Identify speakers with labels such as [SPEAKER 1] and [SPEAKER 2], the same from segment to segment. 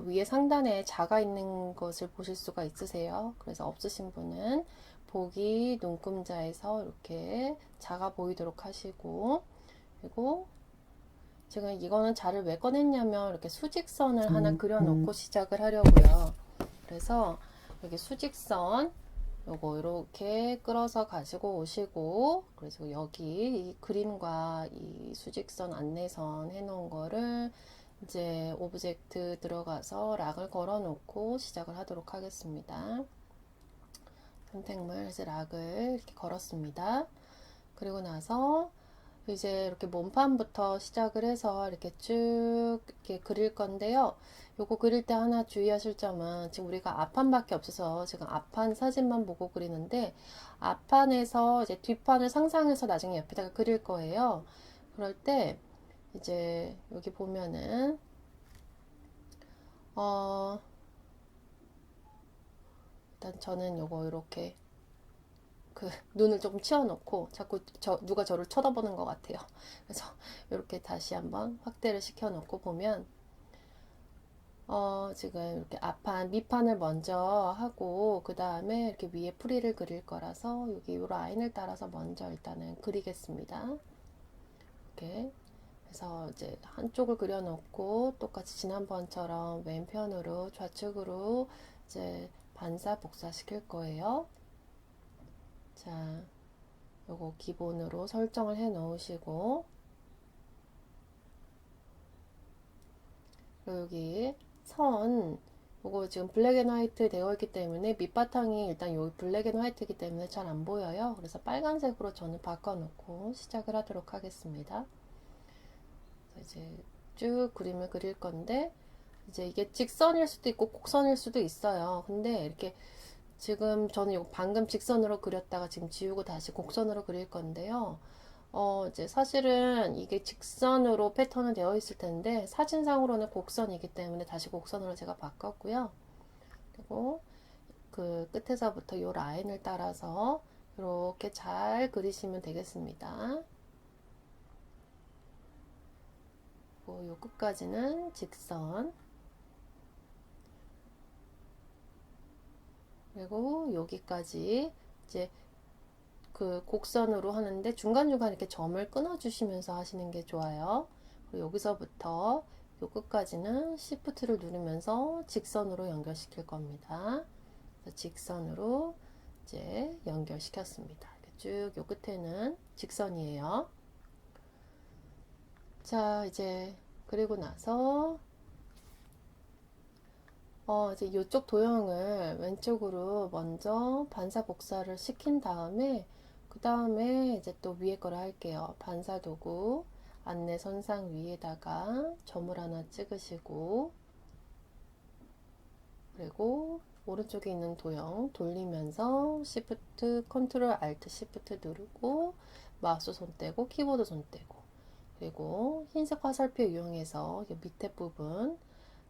[SPEAKER 1] 위에 상단에 자가 있는 것을 보실 수가 있으세요. 그래서 없으신 분은 보기 눈금자에서 이렇게 자가 보이도록 하시고, 그리고 지금 이거는 자를 왜 꺼냈냐면 이렇게 수직선을 하나 그려놓고 시작을 하려고요. 그래서 여기 수직선 요거 이렇게 끌어서 가지고 오시고, 그래서 여기 이 그림과 이 수직선 안내선 해놓은 거를 이제 오브젝트 들어가서 락을 걸어 놓고 시작을 하도록 하겠습니다. 선택물 해서 락을 이렇게 걸었습니다. 그리고 나서 이제 이렇게 몸판부터 시작을 해서 이렇게 쭉 이렇게 그릴 건데요. 요거 그릴 때 하나 주의하실 점은 지금 우리가 앞판밖에 없어서 지금 앞판 사진만 보고 그리는데, 앞판에서 이제 뒷판을 상상해서 나중에 옆에다가 그릴 거예요. 그럴 때 이제 여기 보면은 일단 저는 요거 이렇게 눈을 조금 치워놓고 자꾸 누가 저를 쳐다보는 것 같아요. 그래서 이렇게 다시 한번 확대를 시켜놓고 보면 지금 이렇게 앞판, 밑판을 먼저 하고 그 다음에 이렇게 위에 뿌리를 그릴 거라서 여기 이 라인을 따라서 먼저 일단은 그리겠습니다. 이렇게 그래서 이제 한쪽을 그려놓고 똑같이 지난번처럼 왼편으로 좌측으로 이제 반사 복사 시킬 거예요. 자, 요거 기본으로 설정을 해 놓으시고, 그리고 여기 선 요거 지금 블랙 앤 화이트 되어 있기 때문에 밑바탕이 일단 여기 블랙 앤 화이트이기 때문에 잘 안 보여요. 그래서 빨간색으로 저는 바꿔 놓고 시작을 하도록 하겠습니다. 이제 쭉 그림을 그릴 건데, 이제 이게 직선일 수도 있고 곡선일 수도 있어요. 근데 이렇게 지금 저는 이거 방금 직선으로 그렸다가 지금 지우고 다시 곡선으로 그릴 건데요. 이제 사실은 이게 직선으로 패턴은 되어 있을 텐데 사진상으로는 곡선이기 때문에 다시 곡선으로 제가 바꿨고요. 그리고 그 끝에서부터 이 라인을 따라서 이렇게 잘 그리시면 되겠습니다. 요 끝까지는 직선. 그리고 여기까지 이제 그 곡선으로 하는데 중간중간 이렇게 점을 끊어 주시면서 하시는 게 좋아요. 그리고 여기서부터 요 끝까지는 Shift를 누르면서 직선으로 연결시킬 겁니다. 직선으로 이제 연결시켰습니다. 쭉 요 끝에는 직선이에요. 자, 이제 그리고 나서 이제 이쪽 도형을 왼쪽으로 먼저 반사 복사를 시킨 다음에 그 다음에 이제 또 위에 거를 할게요. 반사 도구 안내 선상 위에다가 점을 하나 찍으시고, 그리고 오른쪽에 있는 도형 돌리면서 Shift, Ctrl, Alt, Shift 누르고 마우스 손 떼고 키보드 손 떼고, 그리고 흰색 화살표 이용해서 이 밑에 부분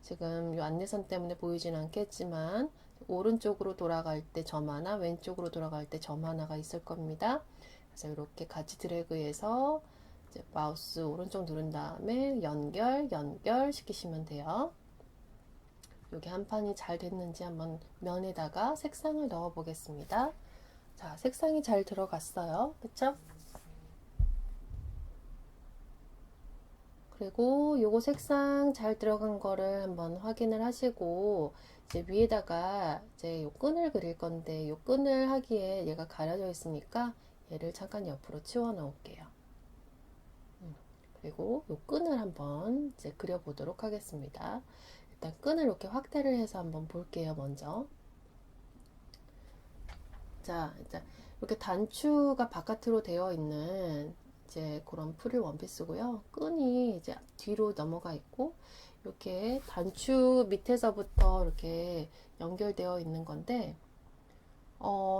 [SPEAKER 1] 지금 이 안내선 때문에 보이진 않겠지만 오른쪽으로 돌아갈 때 점 하나, 왼쪽으로 돌아갈 때 점 하나가 있을 겁니다. 그래서 이렇게 같이 드래그해서 이제 마우스 오른쪽 누른 다음에 연결 시키시면 돼요. 여기 한 판이 잘 됐는지 한번 면에다가 색상을 넣어 보겠습니다. 자, 색상이 잘 들어갔어요. 그쵸? 그리고 요거 색상 잘 들어간 거를 한번 확인을 하시고, 이제 위에다가 이제 요 끈을 그릴 건데 요 끈을 하기에 얘가 가려져 있으니까 얘를 잠깐 옆으로 치워 놓을게요. 그리고 요 끈을 한번 이제 그려 보도록 하겠습니다. 일단 끈을 이렇게 확대를 해서 한번 볼게요. 먼저 자, 이제 이렇게 단추가 바깥으로 되어 있는 이제 그런 프릴 원피스고요. 끈이 이제 뒤로 넘어가 있고 이렇게 단추 밑에서부터 이렇게 연결되어 있는 건데,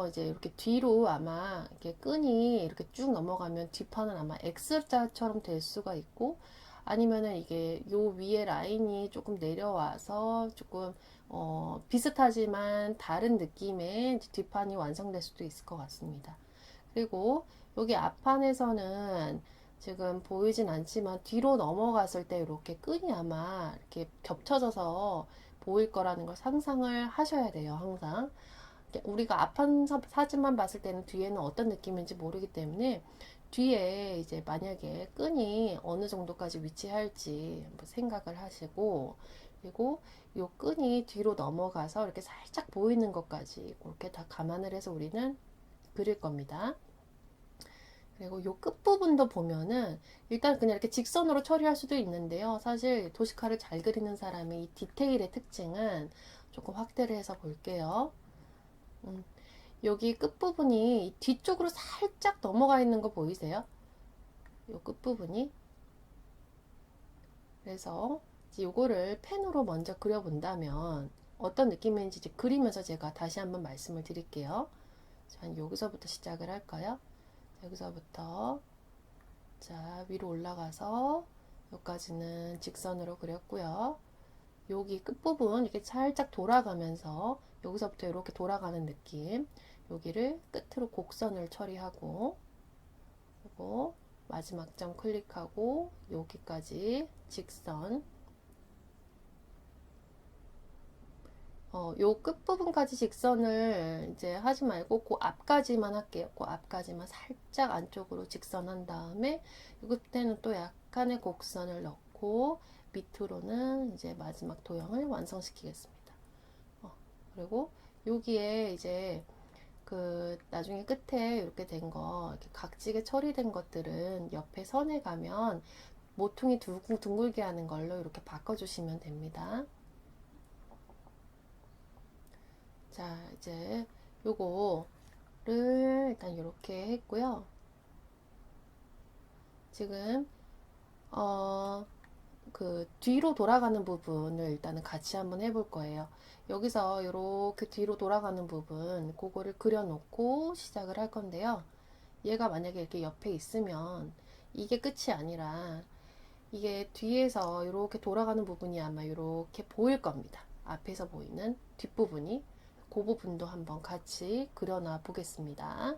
[SPEAKER 1] 이제 이렇게 뒤로 아마 이렇게 끈이 이렇게 쭉 넘어가면 뒷판은 아마 X자처럼 될 수가 있고, 아니면은 이게 요 위에 라인이 조금 내려와서 조금 비슷하지만 다른 느낌의 뒷판이 완성될 수도 있을 것 같습니다. 그리고 여기 앞판에서는 지금 보이진 않지만 뒤로 넘어갔을 때 이렇게 끈이 아마 이렇게 겹쳐져서 보일 거라는 걸 상상을 하셔야 돼요, 항상. 우리가 앞판 사진만 봤을 때는 뒤에는 어떤 느낌인지 모르기 때문에 뒤에 이제 만약에 끈이 어느 정도까지 위치할지 한번 생각을 하시고, 그리고 요 끈이 뒤로 넘어가서 이렇게 살짝 보이는 것까지 이렇게 다 감안을 해서 우리는 그릴 겁니다. 그리고 요 끝부분도 보면은 일단 그냥 이렇게 직선으로 처리할 수도 있는데요. 사실 도시카를 잘 그리는 사람이 이 디테일의 특징은 조금 확대를 해서 볼게요. 여기 끝부분이 뒤쪽으로 살짝 넘어가 있는 거 보이세요? 요 끝부분이. 그래서 이제 요거를 펜으로 먼저 그려본다면 어떤 느낌인지 이제 그리면서 제가 다시 한번 말씀을 드릴게요. 자, 여기서부터 시작을 할까요? 여기서부터 자, 위로 올라가서 여기까지는 직선으로 그렸고요. 여기 끝부분 이렇게 살짝 돌아가면서 여기서부터 이렇게 돌아가는 느낌, 여기를 끝으로 곡선을 처리하고, 그리고 마지막 점 클릭하고 여기까지 직선, 요 끝부분까지 직선을 이제 하지 말고 그 앞까지만 할게요. 그 앞까지만 살짝 안쪽으로 직선한 다음에 이 끝에는 또 약간의 곡선을 넣고 밑으로는 이제 마지막 도형을 완성시키겠습니다. 그리고 여기에 이제 그 나중에 끝에 이렇게 된 거, 이렇게 각지게 처리된 것들은 옆에 선에 가면 모퉁이 둥글게 하는 걸로 이렇게 바꿔주시면 됩니다. 자, 이제 요거를 일단 이렇게 했고요. 지금 그 뒤로 돌아가는 부분을 일단은 같이 한번 해볼 거예요. 여기서 이렇게 뒤로 돌아가는 부분, 그거를 그려놓고 시작을 할 건데요. 얘가 만약에 이렇게 옆에 있으면 이게 끝이 아니라 이게 뒤에서 이렇게 돌아가는 부분이 아마 이렇게 보일 겁니다. 앞에서 보이는 뒷부분이. 그 부분도 한번 같이 그려놔 보겠습니다.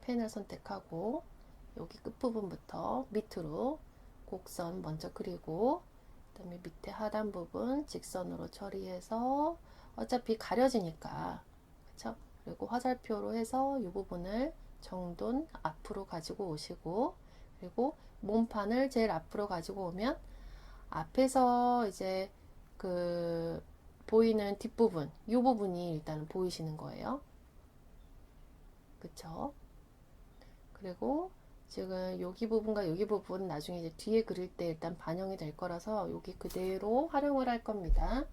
[SPEAKER 1] 펜을 선택하고 여기 끝부분부터 밑으로 곡선 먼저 그리고, 그 다음에 밑에 하단 부분 직선으로 처리해서 어차피 가려지니까, 그쵸? 그리고 화살표로 해서 이 부분을 정돈 앞으로 가지고 오시고, 그리고 몸판을 제일 앞으로 가지고 오면 앞에서 이제 그 보이는 뒷부분, 이 부분이 일단 보이시는 거예요. 그쵸? 그리고 지금 여기 부분과 여기 부분 나중에 이제 뒤에 그릴 때 일단 반영이 될 거라서 여기 그대로 활용을 할 겁니다.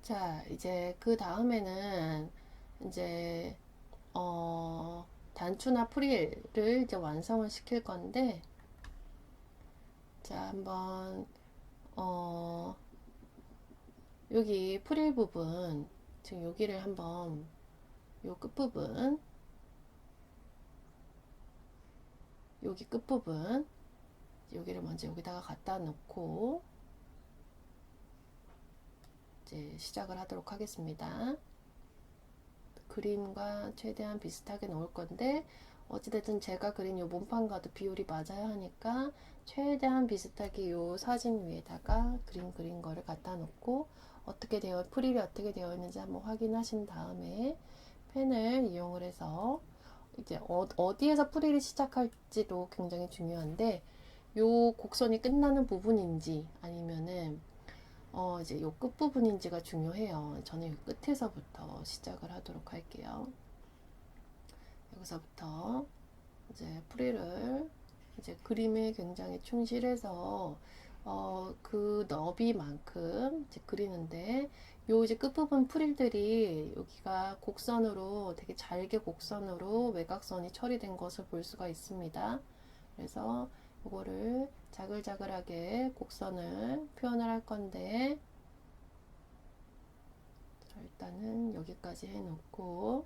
[SPEAKER 1] 자, 이제 그 다음에는 이제 단추나 프릴을 이제 완성을 시킬 건데, 자, 한번 여기 프릴 부분, 지금 여기를 한번 요 끝부분, 여기 끝부분, 여기를 먼저 여기다가 갖다 놓고 이제 시작을 하도록 하겠습니다. 그림과 최대한 비슷하게 놓을 건데, 어찌됐든 제가 그린 요 몸판과도 비율이 맞아야 하니까 최대한 비슷하게 요 사진 위에다가 그린 거를 갖다 놓고, 프릴이 어떻게 되어 있는지 한번 확인하신 다음에 펜을 이용을 해서 이제 어디에서 프릴이 시작할지도 굉장히 중요한데, 요 곡선이 끝나는 부분인지 아니면은 이제 요 끝부분인지가 중요해요. 저는 요 끝에서부터 시작을 하도록 할게요. 여기서부터 이제 프릴을 이제 그림에 굉장히 충실해서 그 너비만큼 이제 그리는데, 요 이제 끝부분 프릴들이 여기가 곡선으로 되게 잘게 곡선으로 외곽선이 처리된 것을 볼 수가 있습니다. 그래서 이거를 자글자글하게 곡선을 표현을 할 건데, 자, 일단은 여기까지 해놓고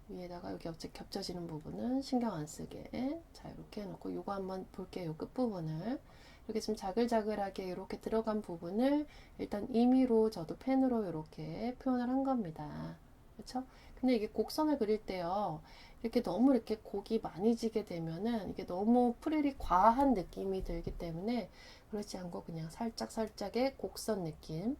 [SPEAKER 1] 위에다가 여기 겹쳐지는 부분은 신경 안 쓰게, 자, 이렇게 해놓고 요거 한번 볼게요. 요 끝부분을 이렇게 좀 자글자글하게 이렇게 들어간 부분을 일단 임의로 저도 펜으로 이렇게 표현을 한 겁니다. 그렇죠? 근데 이게 곡선을 그릴 때요, 이렇게 너무 이렇게 곡이 많이 지게 되면은 이게 너무 프릴이 과한 느낌이 들기 때문에 그렇지 않고 그냥 살짝살짝의 곡선 느낌,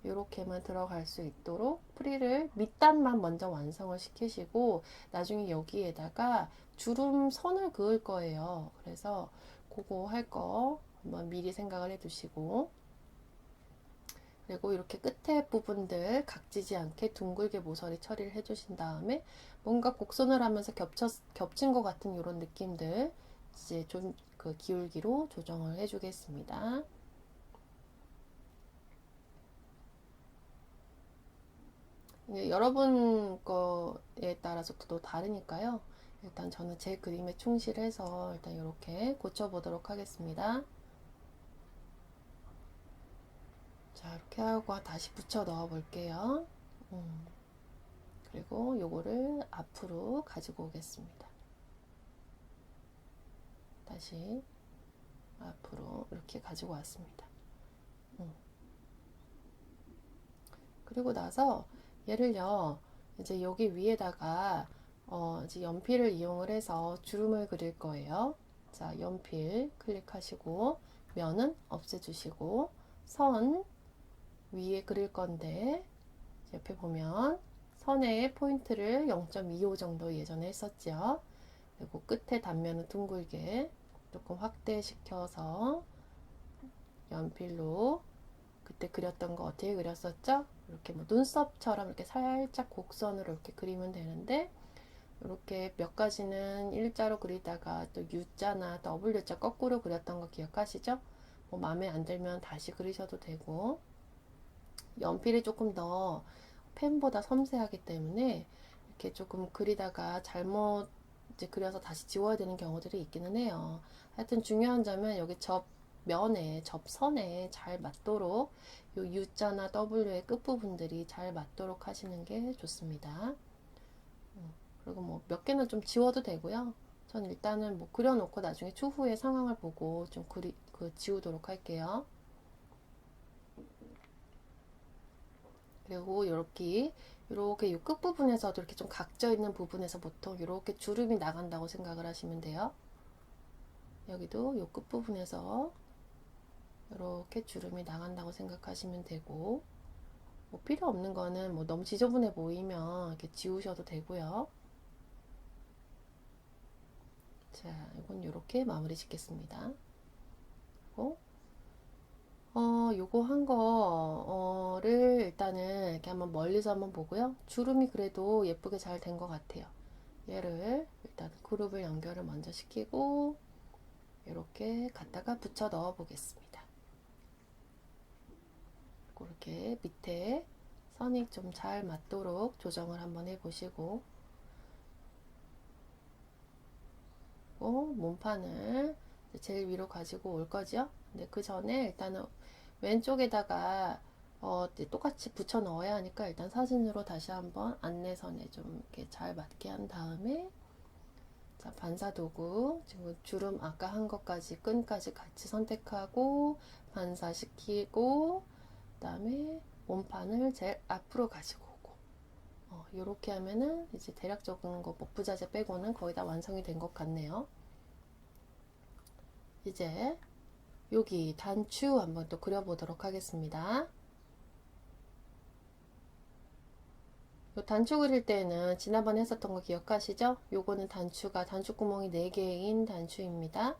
[SPEAKER 1] 이렇게만 들어갈 수 있도록 프릴을 밑단만 먼저 완성을 시키시고 나중에 여기에다가 주름 선을 그을 거예요. 그래서 그거 할 거 한번 미리 생각을 해 두시고, 그리고 이렇게 끝에 부분들 각지지 않게 둥글게 모서리 처리를 해 주신 다음에 뭔가 곡선을 하면서 겹친 것 같은 이런 느낌들 이제 좀 그 기울기로 조정을 해 주겠습니다. 여러분 거에 따라서 또 다르니까요. 일단 저는 제 그림에 충실해서 일단 이렇게 고쳐보도록 하겠습니다. 자, 이렇게 하고 다시 붙여 넣어 볼게요. 그리고 요거를 앞으로 가지고 오겠습니다. 다시 앞으로 이렇게 가지고 왔습니다. 그리고 나서 얘를요, 이제 여기 위에다가 이제 연필을 이용을 해서 주름을 그릴 거예요. 자, 연필 클릭하시고 면은 없애주시고 선 위에 그릴 건데 옆에 보면 선의 포인트를 0.25 정도 예전에 했었죠. 그리고 끝에 단면은 둥글게 조금 확대시켜서 연필로 그때 그렸던 거 어떻게 그렸었죠? 이렇게 뭐 눈썹처럼 이렇게 살짝 곡선으로 이렇게 그리면 되는데, 이렇게 몇 가지는 일자로 그리다가 또 U자나 W자 거꾸로 그렸던 거 기억하시죠? 뭐 마음에 안 들면 다시 그리셔도 되고, 연필이 조금 더 펜보다 섬세하기 때문에 이렇게 조금 그리다가 잘못 이제 그려서 다시 지워야 되는 경우들이 있기는 해요. 하여튼 중요한 점은 여기 면에 접선에 잘 맞도록 요 U자나 W의 끝부분들이 잘 맞도록 하시는 게 좋습니다. 그리고 뭐 몇 개는 좀 지워도 되고요. 전 일단은 뭐 그려놓고 나중에 추후에 상황을 보고 좀 지우도록 할게요. 그리고 이렇게 이 끝부분에서도 이렇게 좀 각져 있는 부분에서 보통 이렇게 주름이 나간다고 생각을 하시면 돼요. 여기도 이 끝부분에서 이렇게 주름이 나간다고 생각하시면 되고, 뭐 필요 없는 거는 뭐 너무 지저분해 보이면 이렇게 지우셔도 되고요. 자, 이건 이렇게 마무리 짓겠습니다. 그리고 요거 한 거를 일단은 이렇게 한번 멀리서 한번 보고요. 주름이 그래도 예쁘게 잘 된 것 같아요. 얘를 일단 그룹을 연결을 먼저 시키고 이렇게 갖다가 붙여 넣어 보겠습니다. 이렇게 밑에 선이 좀 잘 맞도록 조정을 한번 해 보시고, 몸판을 제일 위로 가지고 올 거죠. 근데 그 전에 일단은 왼쪽에다가 똑같이 붙여 넣어야 하니까 일단 사진으로 다시 한번 안내선에 좀 이렇게 잘 맞게 한 다음에, 자, 반사도구 지금 주름 아까 한 것까지 끈까지 같이 선택하고 반사시키고, 그 다음에 몸판을 제일 앞으로 가지고 오고, 이렇게 하면은 이제 대략적인 거 뭐 부자재 빼고는 거의 다 완성이 된 것 같네요. 이제 여기 단추 한번 또 그려보도록 하겠습니다. 요 단추 그릴 때는 지난번에 했었던 거 기억하시죠? 요거는 단추구멍이 4개인 단추입니다.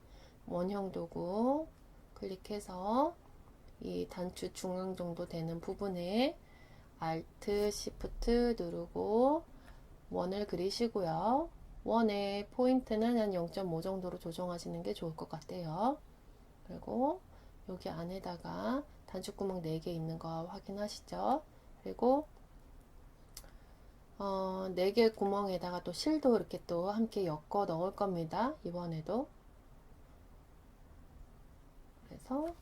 [SPEAKER 1] 원형 도구 클릭해서 이 단추 중앙 정도 되는 부분에 Alt, Shift 누르고 원을 그리시고요. 원의 포인트는 한 0.5 정도로 조정하시는 게 좋을 것 같아요. 그리고 여기 안에다가 단추구멍 4개 있는 거 확인하시죠? 그리고 4개 구멍에다가 또 실도 이렇게 또 함께 엮어 넣을 겁니다. 이번에도. 그래서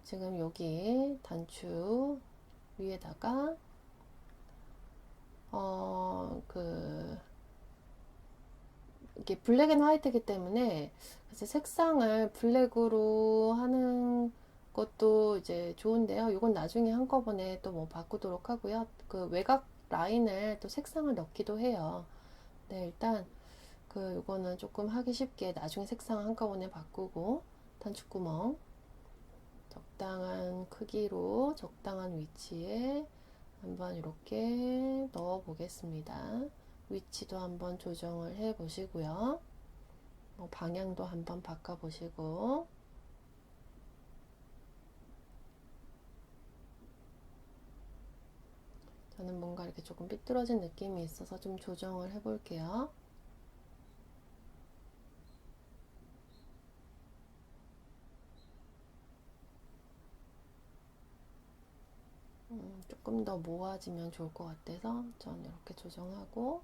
[SPEAKER 1] 지금 여기 단추 위에다가 이게 블랙 앤 화이트이기 때문에 사실 색상을 블랙으로 하는 것도 이제 좋은데요. 이건 나중에 한꺼번에 또 뭐 바꾸도록 하고요. 그 외곽 라인을 또 색상을 넣기도 해요. 네, 일단 그 요거는 조금 하기 쉽게 나중에 색상 한꺼번에 바꾸고 단축구멍 적당한 크기로 적당한 위치에 한번 이렇게 넣어 보겠습니다. 위치도 한번 조정을 해 보시고요. 방향도 한번 바꿔 보시고 저는 뭔가 이렇게 조금 삐뚤어진 느낌이 있어서 좀 조정을 해 볼게요. 조금 더 모아지면 좋을 것 같아서 저는 이렇게 조정하고,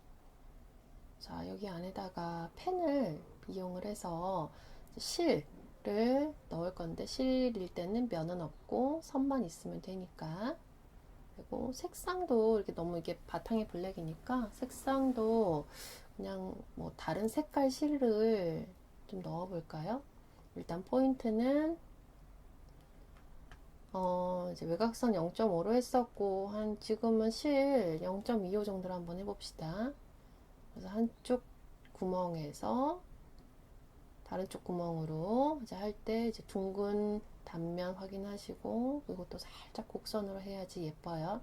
[SPEAKER 1] 자, 여기 안에다가 펜을 이용을 해서 실을 넣을 건데, 실일 때는 면은 없고 선만 있으면 되니까. 그리고 색상도 이렇게 너무 이게 바탕이 블랙이니까 색상도 그냥 뭐 다른 색깔 실을 좀 넣어 볼까요? 일단 포인트는 이제 외곽선 0.5로 했었고, 한 지금은 실 0.25 정도로 한번 해봅시다. 그래서 한쪽 구멍에서 다른 쪽 구멍으로 이제 할 때 이제 둥근 단면 확인하시고, 이것도 살짝 곡선으로 해야지 예뻐요.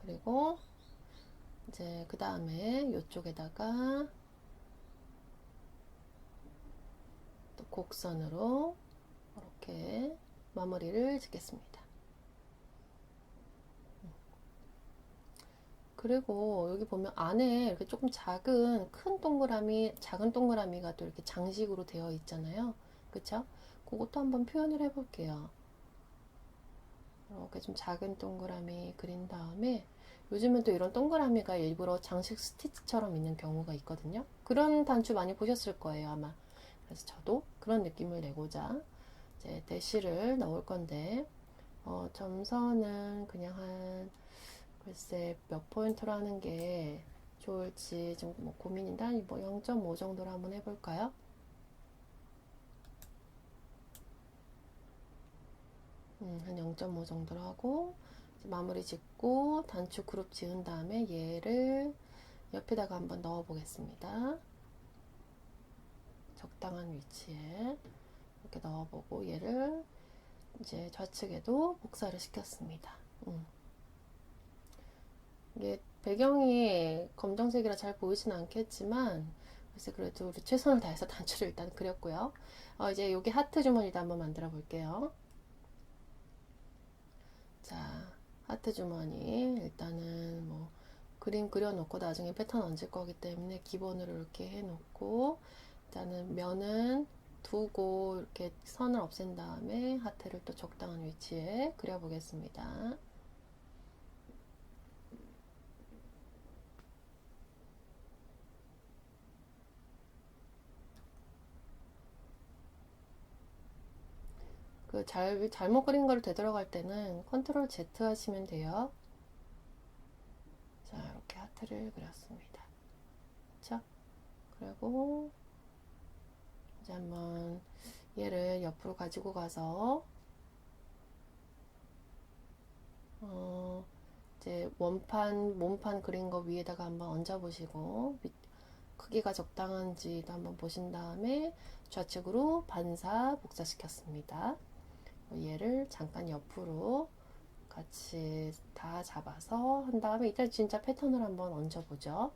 [SPEAKER 1] 그리고 이제 그 다음에 이쪽에다가 또 곡선으로 이렇게 마무리를 짓겠습니다. 그리고 여기 보면 안에 이렇게 조금 작은 작은 동그라미가 또 이렇게 장식으로 되어 있잖아요. 그쵸? 그것도 한번 표현을 해 볼게요. 이렇게 좀 작은 동그라미 그린 다음에, 요즘은 또 이런 동그라미가 일부러 장식 스티치처럼 있는 경우가 있거든요. 그런 단추 많이 보셨을 거예요, 아마. 그래서 저도 그런 느낌을 내고자 이제 대시를 넣을 건데, 점선은 그냥 한, 글쎄 몇 포인트로 하는 게 좋을지 좀 뭐 고민인데, 뭐 0.5 정도로 한번 해볼까요? 한 0.5 정도로 하고 마무리 짓고 단추 그룹 지은 다음에 얘를 옆에다가 한번 넣어 보겠습니다. 적당한 위치에 이렇게 넣어보고 얘를 이제 좌측에도 복사를 시켰습니다. 이게 배경이 검정색이라 잘 보이진 않겠지만, 그래서 그래도 우리 최선을 다해서 단추를 일단 그렸고요. 이제 여기 하트 주머니도 한번 만들어 볼게요. 자, 하트 주머니 일단은 뭐 그림 그려놓고 나중에 패턴 얹을 거기 때문에 기본으로 이렇게 해놓고, 일단은 면은 두고 이렇게 선을 없앤 다음에 하트를 또 적당한 위치에 그려보겠습니다. 그 잘못 그린 걸 되돌아갈 때는 컨트롤 Z 하시면 돼요. 자, 이렇게 하트를 그렸습니다. 그쵸? 그리고 이제 한번 얘를 옆으로 가지고 가서 이제 몸판 그린 거 위에다가 한번 얹어 보시고, 크기가 적당한지도 한번 보신 다음에 좌측으로 반사 복사시켰습니다. 얘를 잠깐 옆으로 같이 다 잡아서 한 다음에 이때 진짜 패턴을 한번 얹어보죠.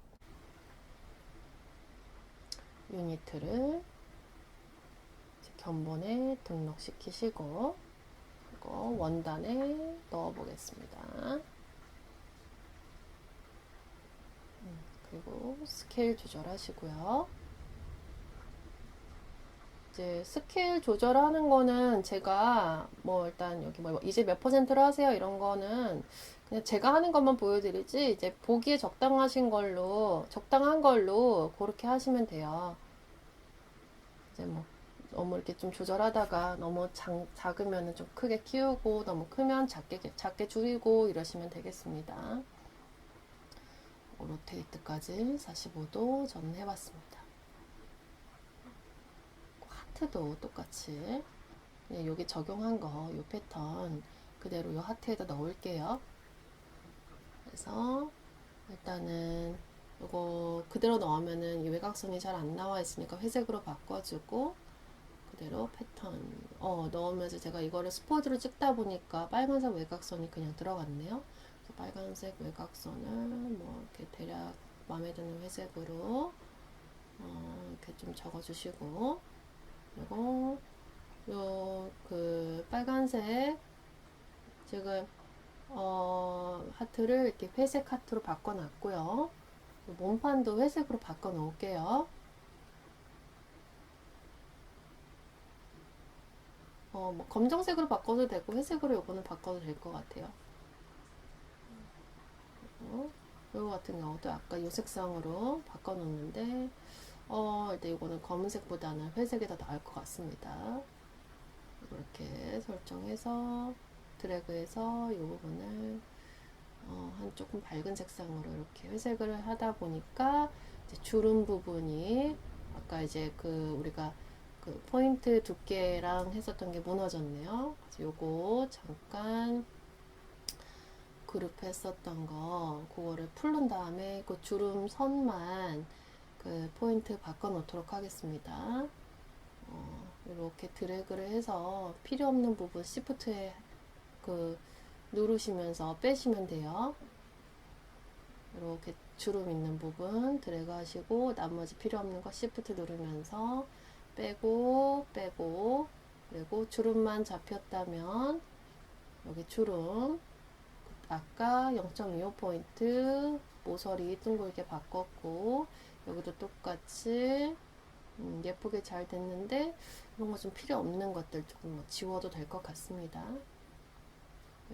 [SPEAKER 1] 유니트를 견본에 등록시키시고, 그리고 원단에 넣어 보겠습니다. 그리고 스케일 조절하시고요. 이제 스케일 조절하는 거는 제가 뭐 일단 여기 뭐 이제 몇 퍼센트로 하세요 이런 거는 그냥 제가 하는 것만 보여드리지, 이제 보기에 적당한 걸로 그렇게 하시면 돼요. 이제 뭐 너무 이렇게 좀 조절하다가 너무 작으면 좀 크게 키우고, 너무 크면 작게 줄이고 이러시면 되겠습니다. 로테이트까지 45도 저는 해봤습니다. 하트도 똑같이 여기 적용한 거, 이 패턴 그대로 이 하트에다 넣을게요. 그래서 일단은 이거 그대로 넣으면은 이 외곽선이 잘 안 나와 있으니까 회색으로 바꿔주고, 그대로 패턴 넣으면서 제가 이거를 스포드로 찍다 보니까 빨간색 외곽선이 그냥 들어갔네요. 그래서 빨간색 외곽선을 뭐 이렇게 대략 마음에 드는 회색으로 이렇게 좀 적어주시고, 그리고 요 그 빨간색 지금 하트를 이렇게 회색 하트로 바꿔 놨고요. 몸판도 회색으로 바꿔 놓을게요. 뭐 검정색으로 바꿔도 되고 회색으로 요거는 바꿔도 될 것 같아요. 요거 같은 경우도 아까 요 색상으로 바꿔 놓는데 일단 이거는 검은색보다는 회색이 더 나을 것 같습니다. 이렇게 설정해서 드래그해서 이 부분을 한 조금 밝은 색상으로 이렇게 회색을 하다 보니까 이제 주름 부분이 아까 이제 그 우리가 그 포인트 두께랑 했었던 게 무너졌네요. 그래서 요거 잠깐 그룹 했었던 거 그거를 풀른 다음에 그 주름 선만 그 포인트 바꿔 놓도록 하겠습니다. 이렇게 드래그를 해서 필요 없는 부분 시프트에 그 누르시면서 빼시면 돼요. 이렇게 주름 있는 부분 드래그 하시고 나머지 필요 없는 거 시프트 누르면서 빼고 그리고 주름만 잡혔다면 여기 주름 아까 0.25포인트 모서리 둥글게 바꿨고 여기도 똑같이 예쁘게 잘 됐는데 이런 거 좀 필요 없는 것들 조금 뭐 지워도 될 것 같습니다.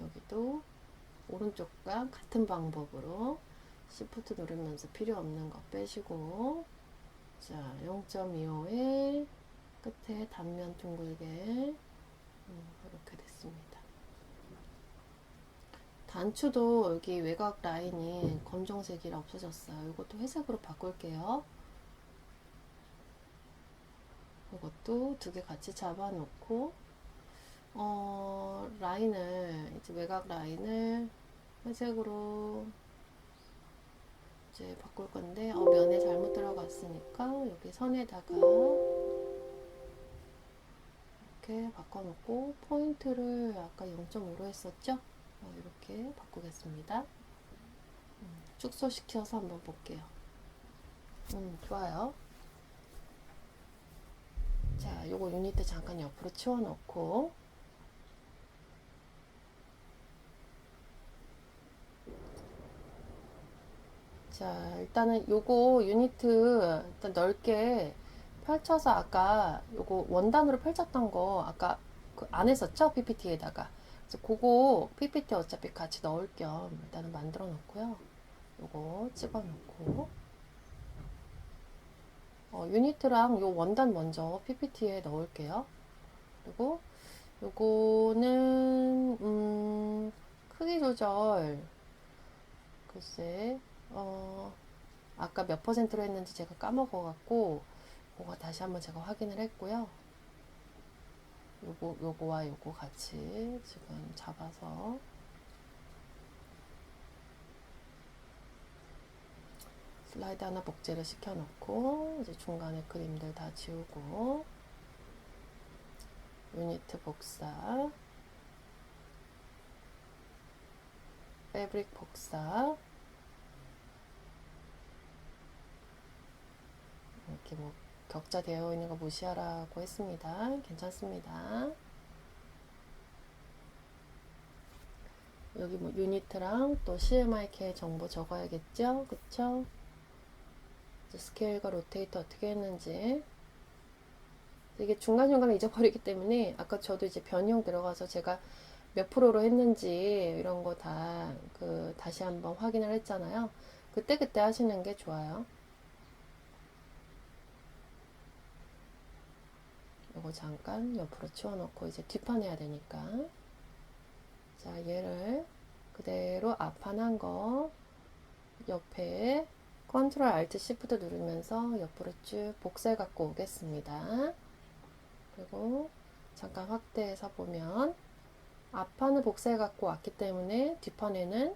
[SPEAKER 1] 여기도 오른쪽과 같은 방법으로 시프트 누르면서 필요 없는 거 빼시고, 자 0.25에 끝에 단면 둥글게 이렇게 됐습니다. 단추도 여기 외곽 라인이 검정색이라 없어졌어요. 이것도 회색으로 바꿀게요. 이것도 두 개 같이 잡아 놓고 라인을 이제 외곽 라인을 회색으로 이제 바꿀 건데 면에 잘못 들어갔으니까 여기 선에다가 이렇게 바꿔 놓고 포인트를 아까 0.5로 했었죠? 이렇게 바꾸겠습니다. 축소시켜서 한번 볼게요. 좋아요. 자, 요거 유니트 잠깐 옆으로 치워놓고 자, 일단은 요거 유니트 일단 넓게 펼쳐서 아까 요거 원단으로 펼쳤던 거 아까 그 안 했었죠? PPT에다가. 그래서 그거 PPT 어차피 같이 넣을 겸 일단은 만들어 놓고요. 요거 찍어 놓고 유니트랑 요 원단 먼저 PPT에 넣을게요. 그리고 요거는 크기 조절 글쎄 아까 몇 퍼센트로 했는지 제가 까먹어 갖고 그거 다시 한번 제가 확인을 했고요. 요거와 요거 같이 지금 잡아서 슬라이드 하나 복제를 시켜 놓고 이제 중간에 그림들 다 지우고 유니트 복사 패브릭 복사 이렇게 뭐 격자 되어 있는 거 무시하라고 했습니다. 괜찮습니다. 여기 뭐 유니트랑 또 CMYK 정보 적어야겠죠? 그쵸? 스케일과 로테이터 어떻게 했는지 이게 중간중간에 잊어버리기 때문에 아까 저도 이제 변형 들어가서 제가 몇 프로로 했는지 이런 거 다 다시 한번 확인을 했잖아요. 그때 하시는 게 좋아요. 이거 잠깐 옆으로 치워놓고 이제 뒷판 해야 되니까 자 얘를 그대로 앞판 한 거 옆에 컨트롤 알트 시프트 누르면서 옆으로 쭉 복사해 갖고 오겠습니다. 그리고 잠깐 확대해서 보면 앞판을 복사해 갖고 왔기 때문에 뒷판에는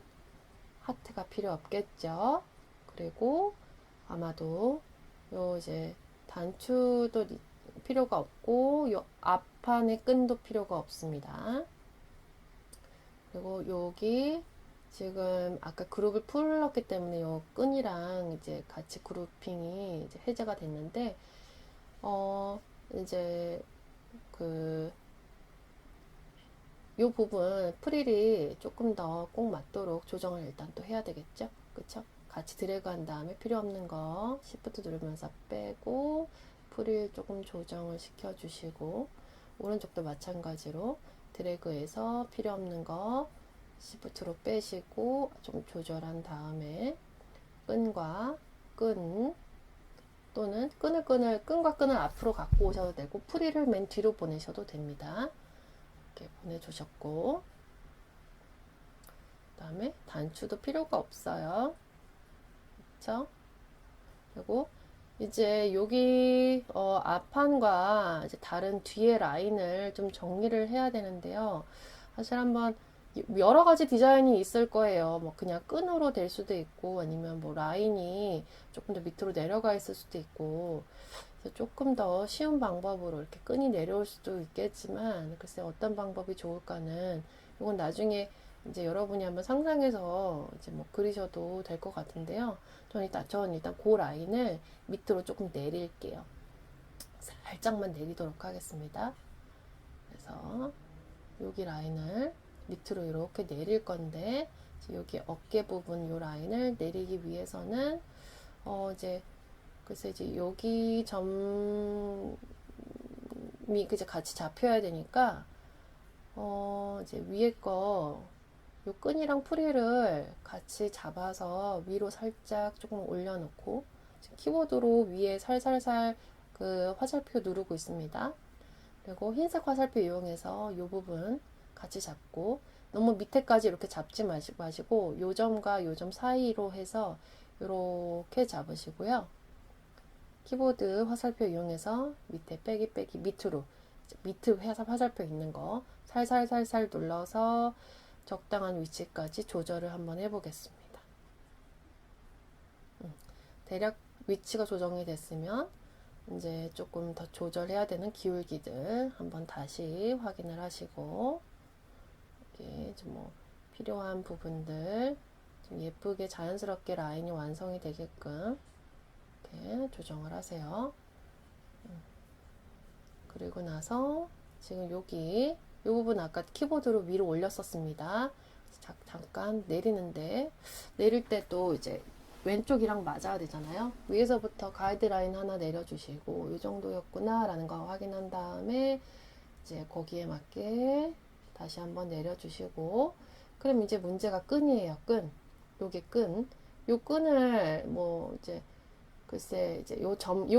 [SPEAKER 1] 하트가 필요 없겠죠. 그리고 아마도 요 이제 단추도 필요가 없고 요 앞판의 끈도 필요가 없습니다. 그리고 여기 지금 아까 그룹을 풀었기 때문에 요 끈이랑 이제 같이 그룹핑이 이제 해제가 됐는데 이제 그 요 부분 프릴이 조금 더 꼭 맞도록 조정을 일단 또 해야 되겠죠. 그쵸? 같이 드래그 한 다음에 필요 없는 거 시프트 누르면서 빼고 프릴 조금 조정을 시켜 주시고 오른쪽도 마찬가지로 드래그해서 필요 없는 거 시프트로 빼시고 좀 조절한 다음에 끈과 끈 또는 끈과 끈을 앞으로 갖고 오셔도 되고 프릴을 맨 뒤로 보내셔도 됩니다. 이렇게 보내주셨고 그 다음에 단추도 필요가 없어요. 그렇죠? 그리고 이제 여기 앞판과 이제 다른 뒤에 라인을 좀 정리를 해야 되는데요. 사실 한번 여러 가지 디자인이 있을 거예요. 뭐 그냥 끈으로 될 수도 있고 아니면 뭐 라인이 조금 더 밑으로 내려가 있을 수도 있고 그래서 조금 더 쉬운 방법으로 이렇게 끈이 내려올 수도 있겠지만 글쎄 어떤 방법이 좋을까는 이건 나중에 이제 여러분이 한번 상상해서 이제 뭐 그리셔도 될 것 같은데요. 저는 일단 그 라인을 밑으로 조금 내릴게요. 살짝만 내리도록 하겠습니다. 그래서 여기 라인을 밑으로 이렇게 내릴 건데 여기 어깨 부분 요 라인을 내리기 위해서는 이제 글쎄 이제 여기 점이 이제 같이 잡혀야 되니까 이제 위에 거 요 끈이랑 프릴을 같이 잡아서 위로 살짝 조금 올려놓고 키보드로 위에 살살살 그 화살표 누르고 있습니다. 그리고 흰색 화살표 이용해서 이 부분 같이 잡고 너무 밑에까지 이렇게 잡지 마시고 요 점과 요 점 사이로 해서 이렇게 잡으시고요. 키보드 화살표 이용해서 밑에 빼기 밑으로 밑에 화살표 있는 거 살살살살 눌러서 적당한 위치까지 조절을 한번 해보겠습니다. 대략 위치가 조정이 됐으면 이제 조금 더 조절해야 되는 기울기들 한번 다시 확인을 하시고 이렇게 좀 뭐 필요한 부분들 좀 예쁘게 자연스럽게 라인이 완성이 되게끔 이렇게 조정을 하세요. 그리고 나서 지금 여기 이 부분 아까 키보드로 위로 올렸었습니다. 잠깐 내리는데 내릴 때 또 이제 왼쪽이랑 맞아야 되잖아요. 위에서부터 가이드라인 하나 내려주시고 이 정도였구나 라는 거 확인한 다음에 이제 거기에 맞게 다시 한번 내려주시고 그럼 이제 문제가 끈이에요. 끈. 요게 끈. 요 끈을 뭐 이제 글쎄 이제 요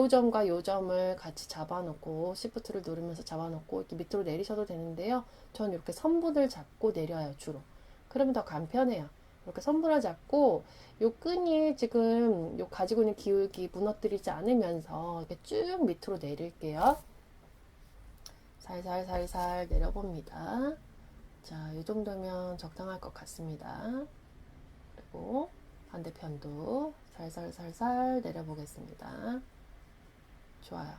[SPEAKER 1] 점과 요 점을 같이 잡아놓고 시프트를 누르면서 잡아놓고 이렇게 밑으로 내리셔도 되는데요. 저는 이렇게 선분을 잡고 내려요 주로. 그러면 더 간편해요. 이렇게 선분을 잡고 요 끈이 지금 요 가지고 있는 기울기 무너뜨리지 않으면서 이렇게 쭉 밑으로 내릴게요. 살살살살 내려봅니다. 자, 이 정도면 적당할 것 같습니다. 그리고 반대편도 살살살살 내려보겠습니다. 좋아요.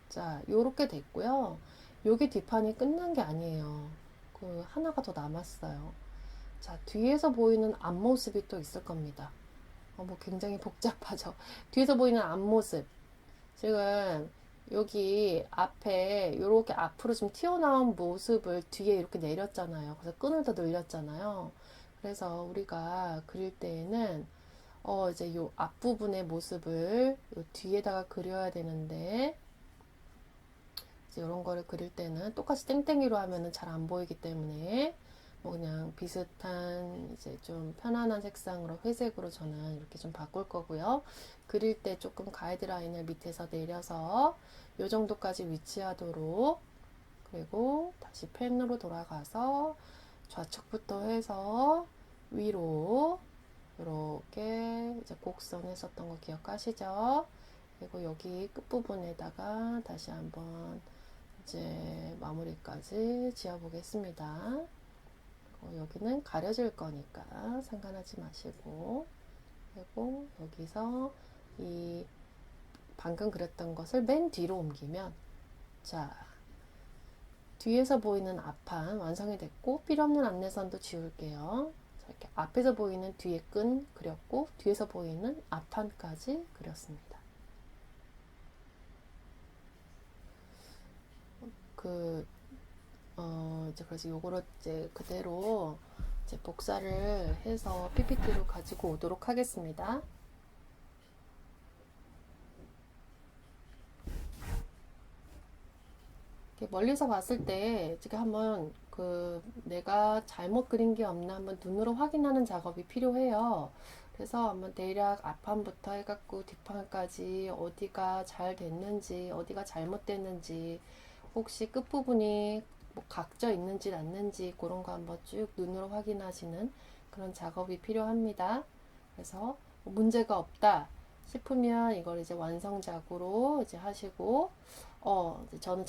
[SPEAKER 1] 자, 요렇게 됐고요. 요게 뒷판이 끝난 게 아니에요. 그 하나가 더 남았어요. 자, 뒤에서 보이는 앞모습이 또 있을 겁니다. 뭐 굉장히 복잡하죠. 뒤에서 보이는 앞모습. 지금 여기 앞에 이렇게 앞으로 좀 튀어나온 모습을 뒤에 이렇게 내렸잖아요. 그래서 끈을 더 늘렸잖아요. 그래서 우리가 그릴 때에는 이제 요 앞부분의 모습을 요 뒤에다가 그려야 되는데 이제 이런 거를 그릴 때는 똑같이 땡땡이로 하면은 잘 안 보이기 때문에 뭐 그냥 비슷한 이제 좀 편안한 색상으로 회색으로 저는 이렇게 좀 바꿀 거고요. 그릴 때 조금 가이드라인을 밑에서 내려서 요 정도까지 위치하도록 그리고 다시 펜으로 돌아가서 좌측부터 해서 위로 이렇게 이제 곡선 했었던 거 기억하시죠? 그리고 여기 끝부분에다가 다시 한번 이제 마무리까지 지어 보겠습니다. 여기는 가려질 거니까 상관하지 마시고, 그리고 여기서 이 방금 그렸던 것을 맨 뒤로 옮기면, 자, 뒤에서 보이는 앞판 완성이 됐고, 필요 없는 안내선도 지울게요. 자, 이렇게 앞에서 보이는 뒤에 끈 그렸고, 뒤에서 보이는 앞판까지 그렸습니다. 이제 그래서 요거를 이제 그대로 이제 복사를 해서 PPT로 가지고 오도록 하겠습니다. 이렇게 멀리서 봤을 때 지금 한번 내가 잘못 그린 게 없나 한번 눈으로 확인하는 작업이 필요해요. 그래서 한번 대략 앞판부터 해갖고 뒷판까지 어디가 잘 됐는지, 어디가 잘못됐는지, 혹시 끝부분이 뭐 각져 있는지 않는지 그런 거 한번 쭉 눈으로 확인하시는 그런 작업이 필요합니다. 그래서 문제가 없다 싶으면 이걸 이제 완성작으로 이제 하시고, 이제 저는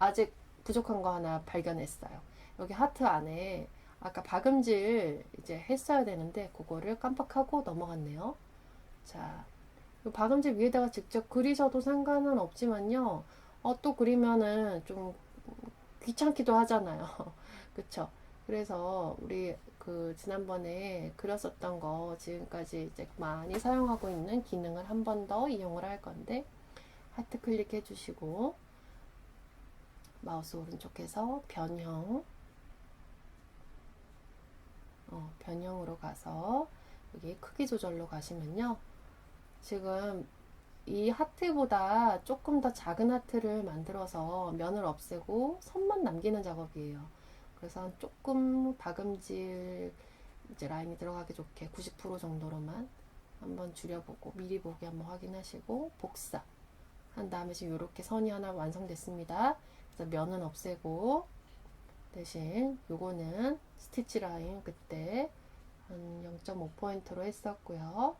[SPEAKER 1] 아직 부족한 거 하나 발견했어요. 여기 하트 안에 아까 박음질 이제 했어야 되는데 그거를 깜빡하고 넘어갔네요. 자, 박음질 위에다가 직접 그리셔도 상관은 없지만요. 또 그리면은 좀 귀찮기도 하잖아요. 그쵸? 그래서 우리 지난번에 그렸었던 거 지금까지 이제 많이 사용하고 있는 기능을 한 번 더 이용을 할 건데, 하트 클릭해 주시고 마우스 오른쪽에서 변형으로 가서 여기 크기 조절로 가시면요, 지금 이 하트보다 조금 더 작은 하트를 만들어서 면을 없애고 선만 남기는 작업이에요. 그래서 조금 박음질 이제 라인이 들어가기 좋게 90% 정도로만 한번 줄여보고 미리 보기 한번 확인하시고 복사 한 다음에 지금 이렇게 선이 하나 완성됐습니다. 그래서 면은 없애고 대신 요거는 스티치 라인 그때 한 0.5포인트로 했었고요.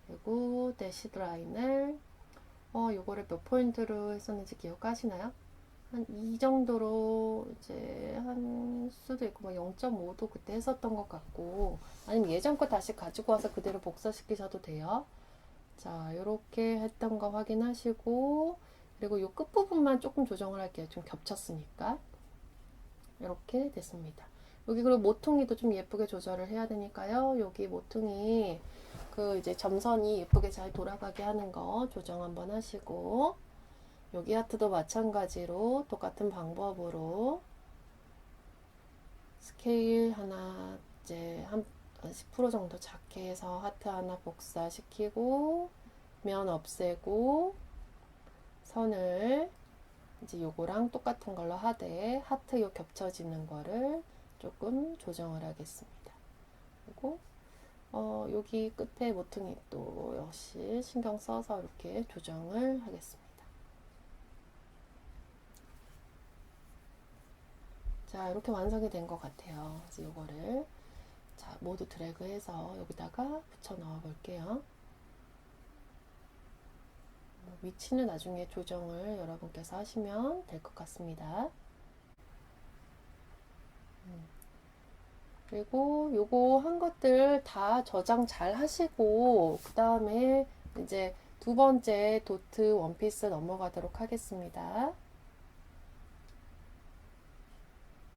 [SPEAKER 1] 그리고 대시드 라인을 요거를 몇 포인트로 했었는지 기억하시나요? 한 이 정도로 이제 한 수도 있고, 0.5도 그때 했었던 것 같고, 아니면 예전 거 다시 가지고 와서 그대로 복사시키셔도 돼요. 자, 요렇게 했던 거 확인하시고, 그리고 요 끝부분만 조금 조정을 할게요. 좀 겹쳤으니까. 이렇게 됐습니다. 여기 그리고 모퉁이도 좀 예쁘게 조절을 해야 되니까요. 여기 모퉁이 이제 점선이 예쁘게 잘 돌아가게 하는 거 조정 한번 하시고, 여기 하트도 마찬가지로 똑같은 방법으로 스케일 하나 이제 한 10% 정도 작게 해서 하트 하나 복사시키고 면 없애고 선을 이제 요거랑 똑같은 걸로 하되 하트 요 겹쳐지는 거를 조금 조정을 하겠습니다. 그리고 여기 끝에 모퉁이 또 역시 신경 써서 이렇게 조정을 하겠습니다. 자, 이렇게 완성이 된 것 같아요. 그래서 요거를 자, 모두 드래그해서 여기다가 붙여 넣어 볼게요. 위치는 나중에 조정을 여러분께서 하시면 될 것 같습니다. 그리고 요거 한 것들 다 저장 잘 하시고 그 다음에 이제 두 번째 도트 원피스 넘어가도록 하겠습니다.